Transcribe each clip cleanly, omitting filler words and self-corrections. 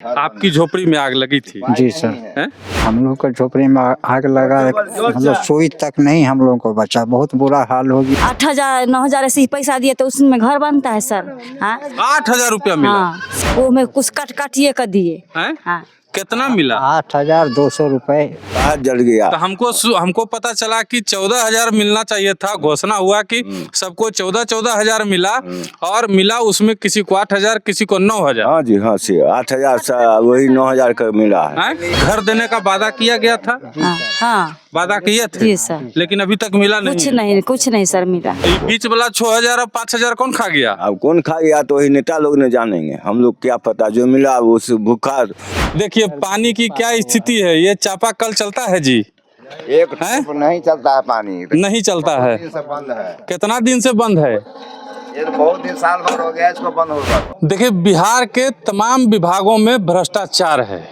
आपकी झोपड़ी में आग लगी थी? जी सर। हैं? हम लोग को झोपड़ी में आग लगा, मतलब सोई तक नहीं हम लोगों को बचा, बहुत बुरा हाल हो गया। 8,000 9,000 ऐसे ही पैसा दिए तो उसमें घर बनता है सर। हाँ 8,000 रुपया मिला? हाँ, वो में कुछ काटिए कर दिए। हैं? हाँ कितना मिला? 8,200 रुपए जल गया। तो हमको पता चला कि 14,000 मिलना चाहिए था। घोषणा हुआ कि सबको 14,000 मिला और मिला उसमें किसी को 8,000 किसी को 9,000। हाँ जी हाँ से 8,000 से वही 9,000 का मिला है। घर देने का वादा किया गया था? हाँ वादा किए थे? जी सर। लेकिन अभी तक मिला नहीं? कुछ नहीं सर मिला। बीच वाला 6,000 और 5,000 कौन खा गया? अब कौन खा गया तो वही नेता लोग ने जानेंगे, हम लोग क्या पता। जो मिला उस भूखा। देखिए पानी की क्या स्थिति है। ये चापाकल चलता है जी? एक नहीं चलता है पानी, नहीं चलता है। बंद है। कितना दिन से बंद है? ये तो बहुत दिन साल भर हो गया इसको बंद होगा। देखिए बिहार के तमाम विभागों में भ्रष्टाचार है।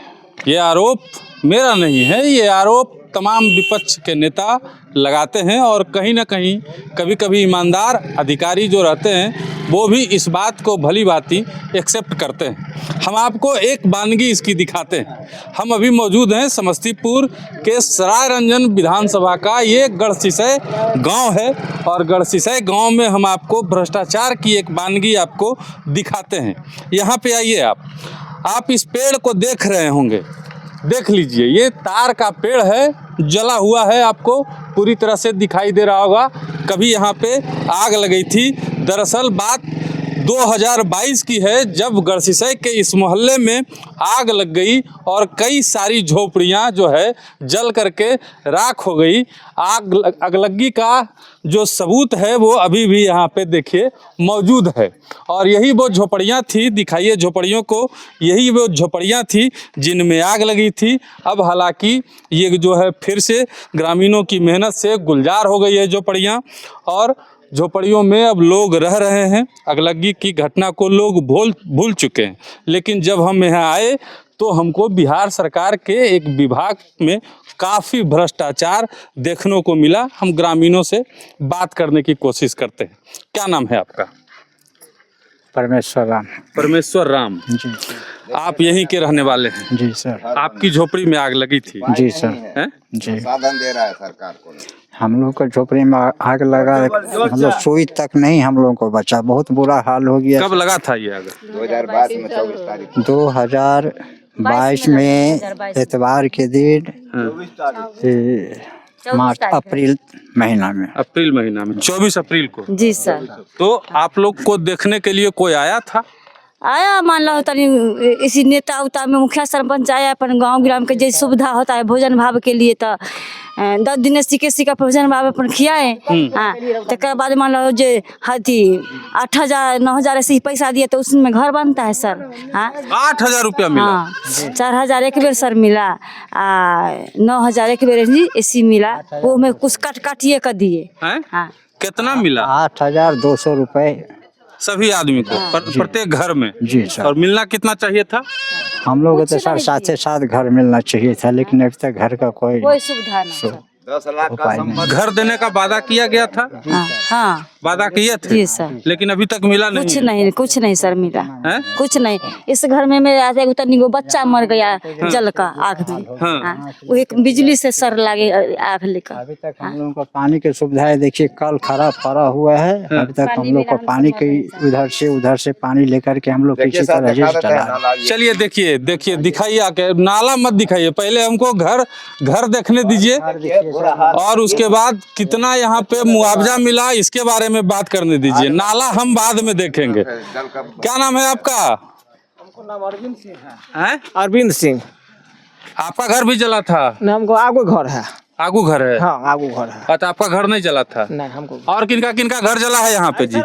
ये आरोप मेरा नहीं है, ये आरोप तमाम विपक्ष के नेता लगाते हैं और कहीं ना कहीं कभी कभी ईमानदार अधिकारी जो रहते हैं वो भी इस बात को भली भांति एक्सेप्ट करते हैं। हम आपको एक वानगी इसकी दिखाते हैं। हम अभी मौजूद हैं समस्तीपुर के सरायरंजन विधानसभा का ये गढ़सिसई गांव है और गढ़सिसई गांव में हम आपको भ्रष्टाचार की एक वानगी आपको दिखाते हैं। यहाँ पे आइए आप इस पेड़ को देख रहे होंगे, देख लीजिए। ये तार का पेड़ है, जला हुआ है, आपको पूरी तरह से दिखाई दे रहा होगा। कभी यहाँ पे आग लगी थी। दरअसल बात 2022 की है जब गढ़सिसई के इस मोहल्ले में आग लग गई और कई सारी झोपड़ियाँ जो है जल करके राख हो गई। अगलगी का जो सबूत है वो अभी भी यहाँ पे देखिए मौजूद है और यही वो झोपड़ियाँ थी। दिखाइए झोपड़ियों को। यही वो झोपड़ियाँ थी जिनमें आग लगी थी। अब हालांकि ये जो है फिर से ग्रामीणों की मेहनत से गुलजार हो गई है झोपड़ियाँ और झोपड़ियों में अब लोग रह रहे हैं। अगलगी की घटना को लोग भूल चुके हैं। लेकिन जब हम यहाँ आए तो हमको बिहार सरकार के एक विभाग में काफ़ी भ्रष्टाचार देखने को मिला। हम ग्रामीणों से बात करने की कोशिश करते हैं। क्या नाम है आपका? परमेश्वर राम। परमेश्वर राम जी। आप यहीं के रहने वाले हैं? जी सर। आपकी झोपड़ी में आग लगी थी? जी सर। हैं? जी। साधन दे रहा है सरकार को। हम लोग को झोपड़ी में आग लगा, मतलब सोई तक नहीं हम लोगों को बचा, बहुत बुरा हाल हो गया। कब लगा था ये आग? 2022 में 24 तारीख। 2022 में इतवार के दिन मार्च अप्रैल महीना में। अप्रैल महीना में 24 अप्रैल को? जी सर। तो आप लोग को देखने के लिए कोई आया था? आया मान लो तनी इसी नेता उता में मुखिया सरपंच आया अपन गांव ग्राम के जैसे सुविधा होता है भोजन भाव के लिए तो 10 दिन सीके भोजन भाव अपन खियाए। हाँ तक बाद मान लो जो हथी 8,000 9,000 ऐसे ही पैसा दिए तो उसमें घर बनता है सर। हाँ 8,000 रुपया मिला? हाँ 4,000 एक बेर सर मिला, 9,000 एक बेर ऐसी मिला। वो में कुछ काटिए कर दिए। हाँ कितना मिला? 8,200 रुपए सभी आदमी को प्रत्येक घर में? जी सर। और मिलना कितना चाहिए था? हम लोग तो सर साथ घर मिलना चाहिए था, लेकिन अभी तक घर का कोई सुविधा नहीं। 10 लाख का घर देने का वादा किया गया था? हाँ वादा किए थे? जी सर। लेकिन अभी तक मिला नहीं? कुछ नहीं सर मिला। कुछ नहीं। इस घर में मेरे उतनी वो बच्चा मर गया जल का आग में। हाँ वो एक बिजली से सर लागे आग लेकर। अभी तक हम लोगों को पानी की सुविधा है। देखिए कल खराब पड़ा हुआ है। अभी तक हम लोग को पानी की उधर से पानी लेकर के हम लोग किसी तरह से चला। चलिए देखिए दिखाइए आके। नाला मत दिखाइए, पहले हमको घर देखने दीजिए और उसके बाद कितना यहाँ पे मुआवजा मिला इसके बारे में बात करने दीजिए। नाला हम बाद में देखेंगे। क्या नाम है आपका? हमको नाम अरविंद सिंह है। अरविंद सिंह। आपका घर भी जला था? नहीं हमको आगू घर है। आगू घर है? हाँ आगू घर है। अच्छा आपका घर नहीं जला था? नहीं हमको। और किनका घर जला है यहाँ पे जी? हैं?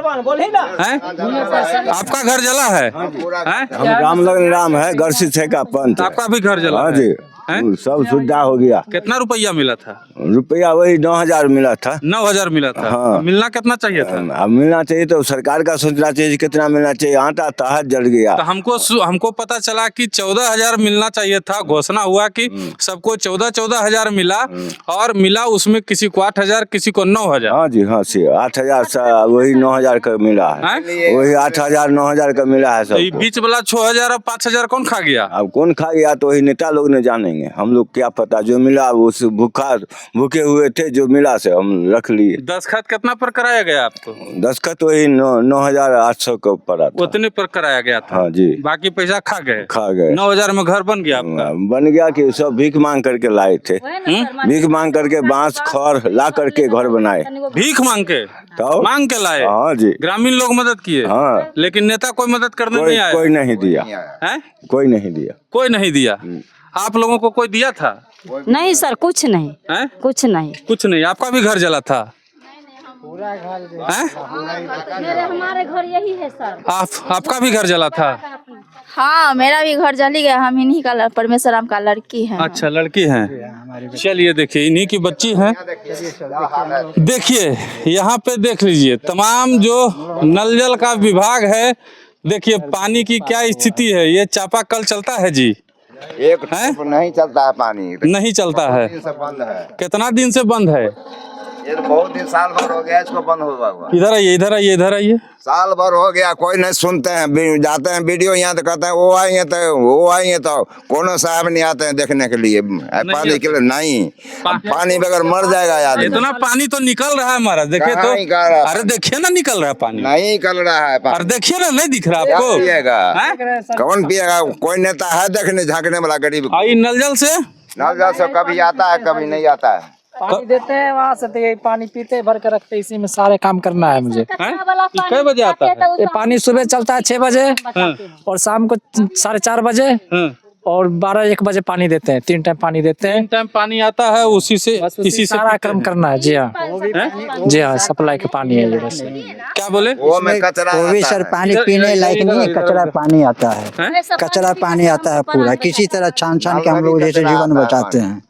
आपका घर जला है? हम राम है गढ़सिसई का पंच। आपका भी घर जला है? जी। हैं? सब सुविधा हो गया। कितना रुपया मिला था? रुपया वही 9,000 मिला था। 9,000 मिला था। हाँ। मिलना कितना चाहिए था? अब मिलना चाहिए तो सरकार का सोचना चाहिए कितना मिलना चाहिए। आटा तहत जल गया। तो हमको पता चला कि 14,000 मिलना चाहिए था। घोषणा हुआ कि सबको 14,000 मिला और मिला उसमें किसी को 8,000 किसी को 9,000। हाँ जी हाँ से 8,000 वही 9,000 का मिला है। हैं? वही 8,000 9,000 का मिला है तो ये सबको। बीच वाला 6,000 और 5,000 कौन खा गया? अब कौन खा गया तो वही नेता लोग ने जानेंगे। हम लोग क्या पता, जो मिला उस भूखे हुए थे, जो मिला से हम रख लिए। दस्तखत कितना पर कराया गया आपको? दस्तखत वही 9,800 का पड़ा था। उतने पर कराया गया था। हाँ जी। बाकी पैसा खा गए। 9,000 में घर बन गया आपका? बन गया कि सब भीख मांग करके लाए थे। भीख मांग करके बांस खड़ ला करके घर बनाए। भीख मांग के? तो मांग के लाए? हाँ जी। ग्रामीण लोग मदद किए? हाँ। लेकिन नेता कोई मदद करने नहीं आया? कोई नहीं दिया। हैं? कोई नहीं दिया। कोई नहीं दिया। आप लोगों को कोई दिया था? नहीं सर, कुछ नहीं, हैं? कुछ नहीं। कुछ नहीं। आपका भी घर जला था? हैं? हमारे घर यही है सर। आपका भी घर जला था? हाँ, मेरा भी घर जली गया। हम इन्हीं का परमेश्वर राम का लड़की है। अच्छा, लड़की हैं। चलिए देखिए, इन्हीं की बच्ची हैं। देखिए यहाँ पे देख लीजिए, तमाम जो नल जल का विभाग है, देखिए पानी की क्या स्थिति है। ये चापाकल चलता है जी? एक नहीं चलता है पानी। नहीं चलता है। बंद है। कितना दिन से बंद है? ये तो बहुत दिन, साल भर हो गया इसको बंद हुआ। इधर आइए, इधर आइए, इधर आइए। साल भर हो गया, कोई नहीं सुनते हैं। जाते हैं वीडियो यहाँ तो कहते हैं वो आएंगे तो कोनो साहब नहीं आते हैं देखने के लिए पानी के लिए। नहीं, पानी बगैर मर जाएगा यार। इतना पानी तो निकल रहा है महाराज, देखिए तो। अरे देखिए ना, निकल रहा है पानी। नहीं निकल रहा है अरे देखिए ना, नहीं दिख रहा क्या आपको? पिएगा? हैं? कौन पिएगा? कोई नेता है देखने झांकने वाला गरीब? आई नल जल से नल जल से कभी आता है कभी नहीं आता है। पानी देते हैं वहाँ से, तो ये पानी पीते भर के रखते, इसी में सारे काम करना है मुझे। हैं? कितने बजे आता है? ये पानी सुबह चलता है 6 बजे और शाम को 4:30 बजे और 12-1 बजे पानी देते हैं। 3 टाइम पानी देते हैं। 3 टाइम पानी आता है, उसी से इसी से सारा काम करना है। जी हाँ, जी हाँ, सप्लाई का पानी है ये बस। क्या बोले? वो भी सर पानी पीने लायक नहीं है, कचरा पानी आता है। कचरा पानी आता है पूरा, किसी तरह छान के हम लोग जैसे जीवन बचाते हैं।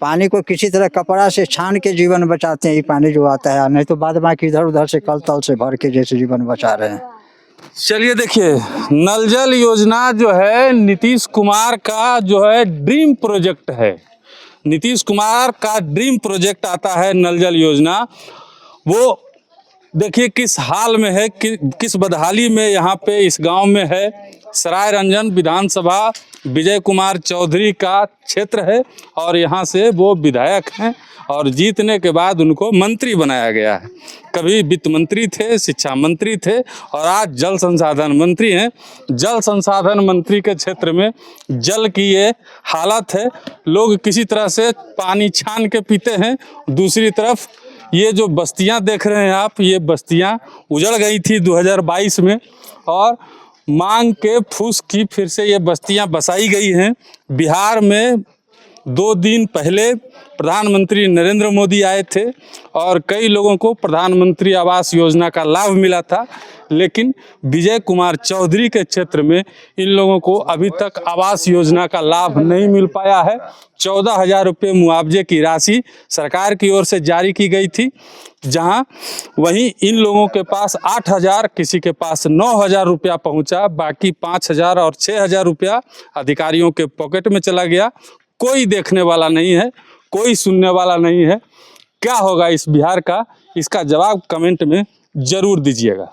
पानी को किसी तरह कपड़ा से छान के जीवन बचाते हैं। ये पानी जो आता है, नहीं तो बाद बाकी इधर उधर से कल तल से भर के जैसे जीवन बचा रहे हैं। चलिए देखिए, नल जल योजना जो है नीतीश कुमार का जो है ड्रीम प्रोजेक्ट है। नीतीश कुमार का ड्रीम प्रोजेक्ट आता है नल जल योजना। वो देखिए किस हाल में है, किस बदहाली में यहाँ पे इस गांव में है। सराय रंजन विधानसभा विजय कुमार चौधरी का क्षेत्र है और यहाँ से वो विधायक हैं और जीतने के बाद उनको मंत्री बनाया गया है। कभी वित्त मंत्री थे, शिक्षा मंत्री थे और आज जल संसाधन मंत्री हैं। जल संसाधन मंत्री के क्षेत्र में जल की ये हालत है, लोग किसी तरह से पानी छान के पीते हैं। दूसरी तरफ ये जो बस्तियां देख रहे हैं आप, ये बस्तियां उजड़ गई थी 2022 में और मांग के फूस की फिर से ये बस्तियां बसाई गई हैं। बिहार में 2 दिन पहले प्रधानमंत्री नरेंद्र मोदी आए थे और कई लोगों को प्रधानमंत्री आवास योजना का लाभ मिला था, लेकिन विजय कुमार चौधरी के क्षेत्र में इन लोगों को अभी तक आवास योजना का लाभ नहीं मिल पाया है। 14,000 रुपये मुआवजे की राशि सरकार की ओर से जारी की गई थी, जहां वहीं इन लोगों के पास 8,000, किसी के पास 9,000 रुपया पहुंचा। बाकी 5,000 और 6,000 रुपया अधिकारियों के पॉकेट में चला गया। कोई देखने वाला नहीं है, कोई सुनने वाला नहीं है। क्या होगा इस बिहार का, इसका जवाब कमेंट में ज़रूर दीजिएगा।